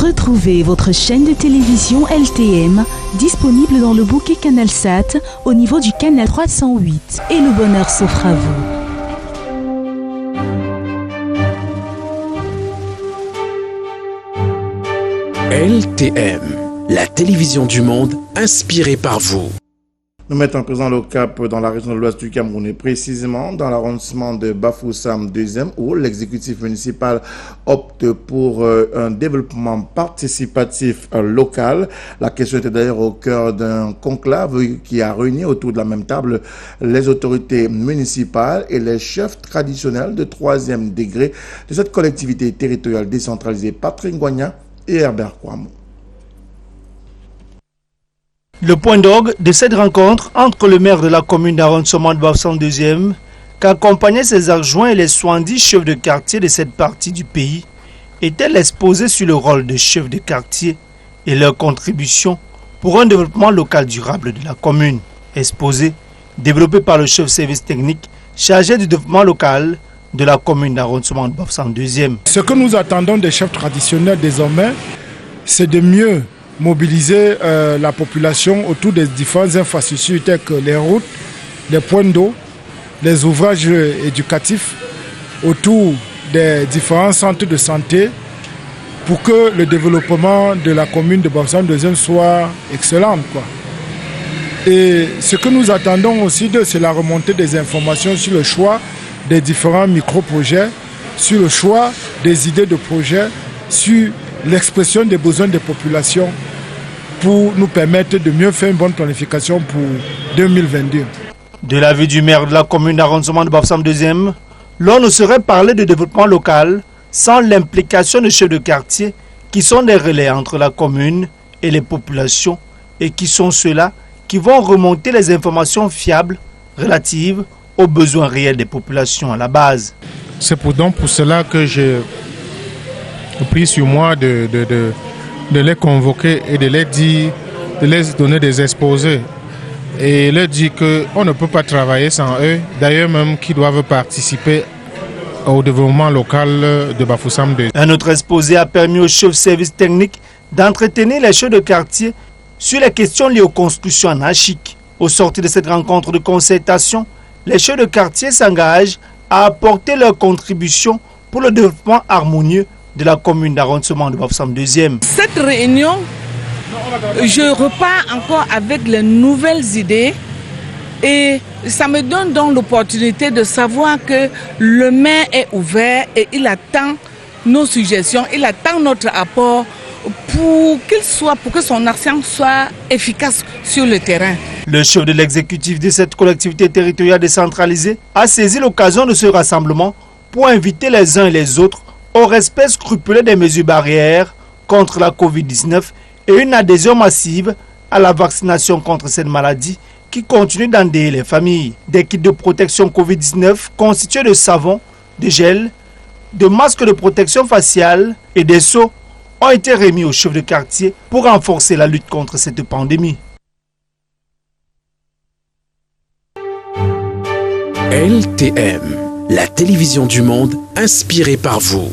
Retrouvez votre chaîne de télévision LTM, disponible dans le bouquet CanalSat au niveau du canal 308. Et le bonheur s'offre à vous. LTM, la télévision du monde inspirée par vous. Nous mettons à présent le cap dans la région de l'ouest du Cameroun et précisément dans l'arrondissement de Bafoussam 2e où l'exécutif municipal opte pour un développement participatif local. La question était d'ailleurs au cœur d'un conclave qui a réuni autour de la même table les autorités municipales et les chefs traditionnels de 3e degré de cette collectivité territoriale décentralisée, Patrick Ngwanya et Herbert Kouamou. Le point d'orgue de cette rencontre entre le maire de la commune d'arrondissement de Bafoussam 2e, qu'accompagnaient ses adjoints et les 70 chefs de quartier de cette partie du pays, était l'exposé sur le rôle de chefs de quartier et leur contribution pour un développement local durable de la commune. Exposé, développé par le chef service technique chargé du développement local de la commune d'arrondissement de Bafoussam 2e. Ce que nous attendons des chefs traditionnels désormais, c'est de mieux mobiliser la population autour des différentes infrastructures telles que les routes, les points d'eau, les ouvrages éducatifs, autour des différents centres de santé pour que le développement de la commune de Bafoussam 2e soit excellent, Et ce que nous attendons aussi c'est la remontée des informations sur le choix des différents micro-projets, sur le choix des idées de projets, sur l'expression des besoins des populations pour nous permettre de mieux faire une bonne planification pour 2022. De l'avis du maire de la commune d'arrondissement de Bafoussam 2e, l'on ne saurait parler de développement local sans l'implication de chefs de quartier qui sont des relais entre la commune et les populations et qui sont ceux-là qui vont remonter les informations fiables relatives aux besoins réels des populations à la base. C'est pour cela que j'ai pris sur moi de les convoquer et de les dire, de les donner des exposés et leur dire qu'on ne peut pas travailler sans eux, d'ailleurs même qu'ils doivent participer au développement local de Bafoussam 2. Un autre exposé a permis aux chefs service technique d'entretenir les chefs de quartier sur les questions liées aux constructions anarchiques. Au sortir de cette rencontre de concertation, les chefs de quartier s'engagent à apporter leur contribution pour le développement harmonieux de la commune d'arrondissement de Bafoussam 2e. Cette réunion, je repars encore avec les nouvelles idées et ça me donne donc l'opportunité de savoir que le maire est ouvert et il attend nos suggestions, il attend notre apport pour que son action soit efficace sur le terrain. Le chef de l'exécutif de cette collectivité territoriale décentralisée a saisi l'occasion de ce rassemblement pour inviter les uns et les autres au respect scrupuleux des mesures barrières contre la Covid-19 et une adhésion massive à la vaccination contre cette maladie qui continue d'endeuiller les familles. Des kits de protection Covid-19 constitués de savon, de gel, de masques de protection faciale et des seaux ont été remis aux chefs de quartier pour renforcer la lutte contre cette pandémie. LTM, la télévision du monde inspirée par vous.